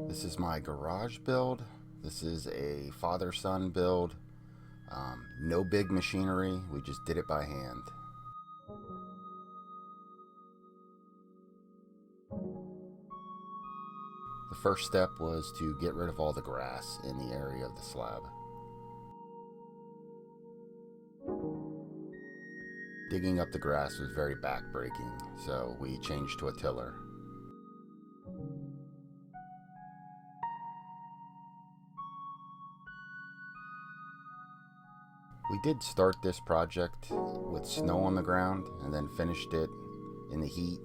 This is my garage build. This is a father-son build. No big machinery, we just did it by hand. The first step was to get rid of all the grass in the area of the slab. Digging up the grass was very backbreaking, so we changed to a tiller. We did start this project with snow on the ground and then finished it in the heat,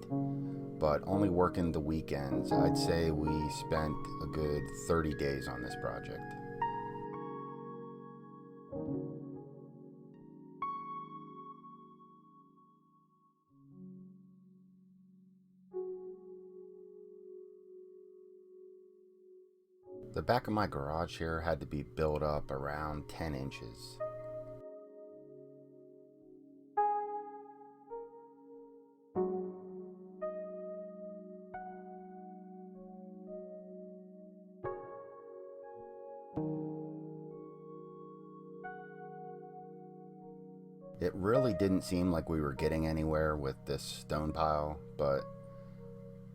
but only working the weekends. I'd say we spent a good 30 days on this project. The back of my garage here had to be built up around 10 inches. It really didn't seem like we were getting anywhere with this stone pile, but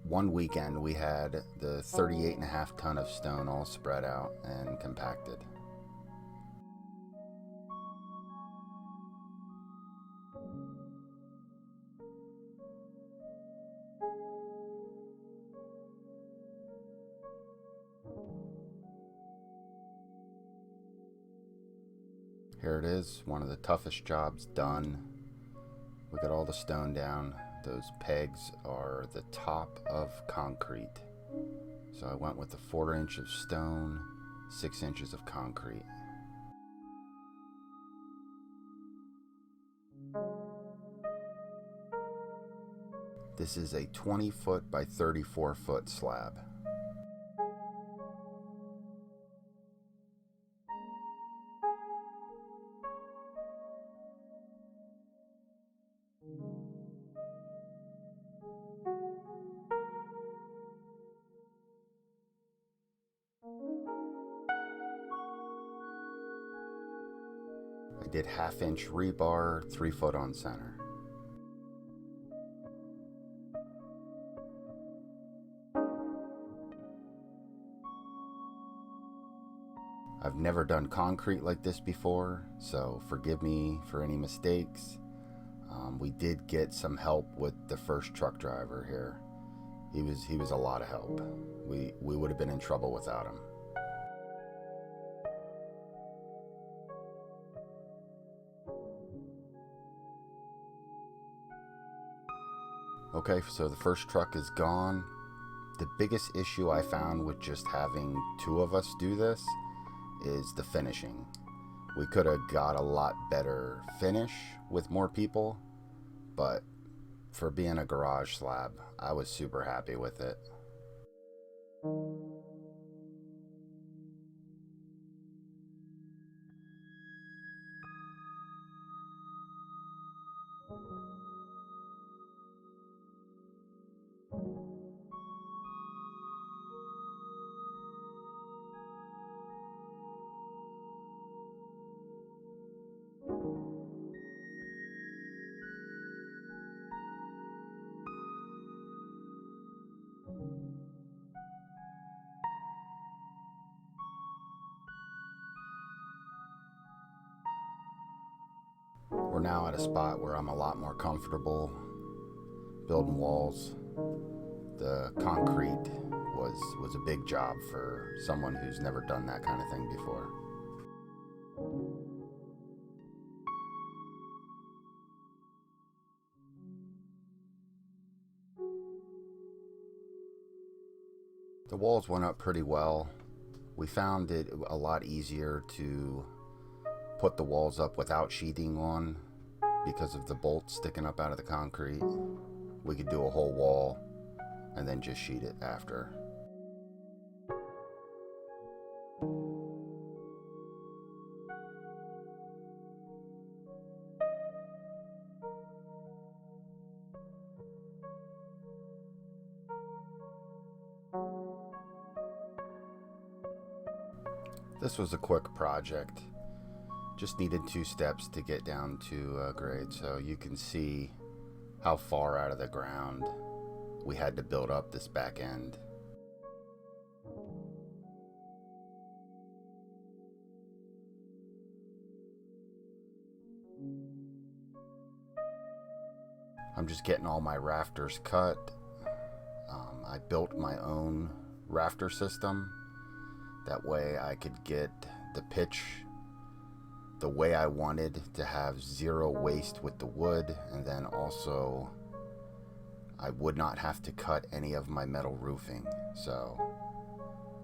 one weekend we had the 38.5 ton of stone all spread out and compacted. Here it is, one of the toughest jobs done. We got all the stone down. Those pegs are the top of concrete. So I went with a 4-inch of stone, 6 inches of concrete. This is a 20-foot by 34-foot slab. I did 1/2-inch rebar, 3 foot on center. I've never done concrete like this before, so forgive me for any mistakes. We did get some help with the first truck driver here. He was a lot of help. We would have been in trouble without him. Okay, so the first truck is gone. The biggest issue I found with just having 2 of us do this is the finishing. We could have got a lot better finish with more people, but for being a garage slab, I was super happy with it. We're now at a spot where I'm a lot more comfortable building walls. The concrete was a big job for someone who's never done that kind of thing before. The walls went up pretty well. We found it a lot easier to put the walls up without sheathing on because of the bolts sticking up out of the concrete. We could do a whole wall and then just sheet it after. This was a quick project. Just needed 2 steps to get down to grade, so you can see how far out of the ground we had to build up this back end. I'm just getting all my rafters cut. I built my own rafter system. That way I could get the pitch the way I wanted, to have zero waste with the wood, and then also I would not have to cut any of my metal roofing. So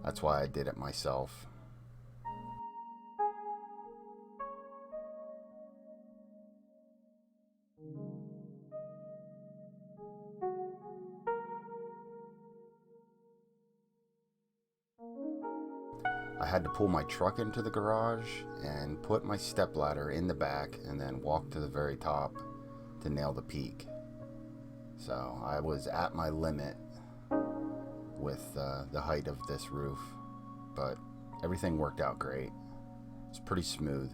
that's why I did it myself. I had to pull my truck into the garage and put my stepladder in the back and then walk to the very top to nail the peak. So I was at my limit with the height of this roof, but everything worked out great. It's pretty smooth.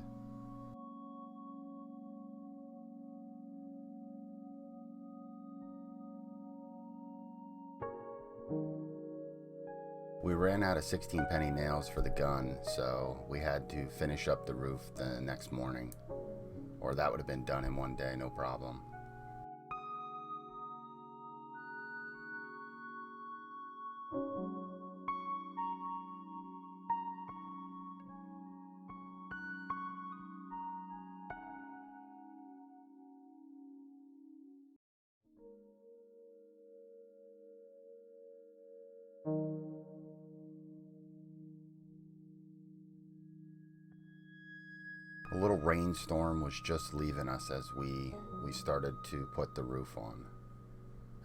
We ran out of 16-penny nails for the gun, so we had to finish up the roof the next morning, or that would have been done in one day, no problem. A little rainstorm was just leaving us as we started to put the roof on.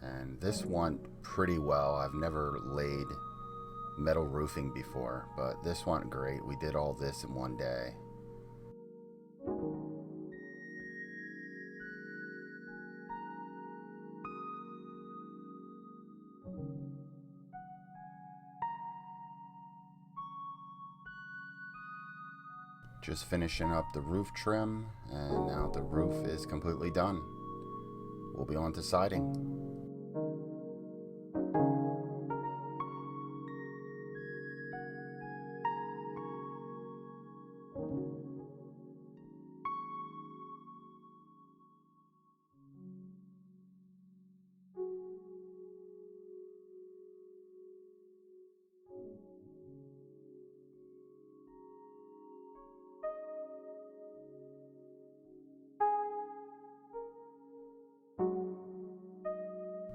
And this went pretty well. I've never laid metal roofing before, but this went great. We did all this in one day. Just finishing up the roof trim, and now the roof is completely done. We'll be on to siding.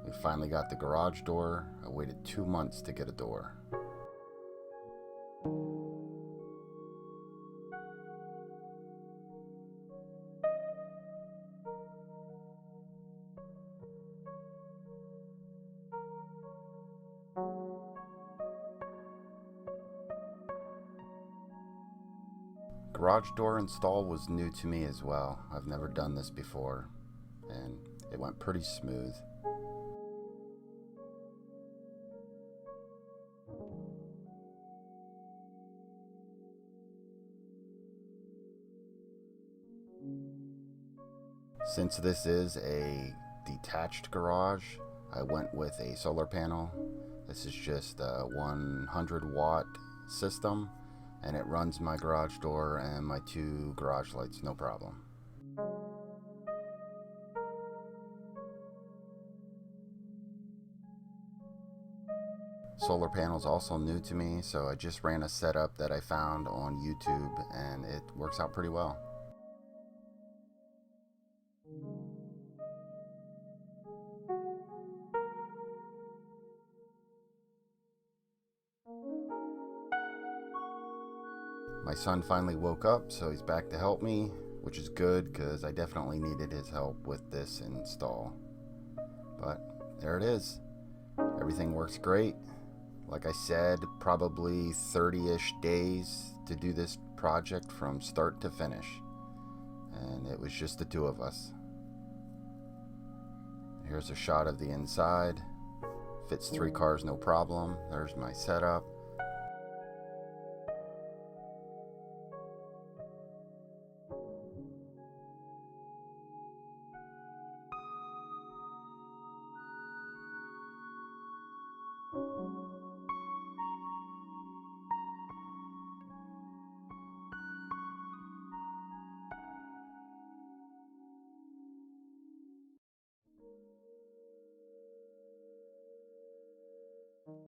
We finally got the garage door. I waited 2 months to get a door. Garage door install was new to me as well. I've never done this before, and it went pretty smooth. Since this is a detached garage, I went with a solar panel. This is just a 100-watt system, and it runs my garage door and my 2 garage lights, no problem. Solar panel is also new to me, so I just ran a setup that I found on YouTube, and it works out pretty well. My son finally woke up, so he's back to help me, which is good because I definitely needed his help with this install. But there it is. Everything works great. Like I said, probably 30-ish days to do this project from start to finish. And it was just the 2 of us. Here's a shot of the inside. Fits 3 cars, no problem. There's my setup.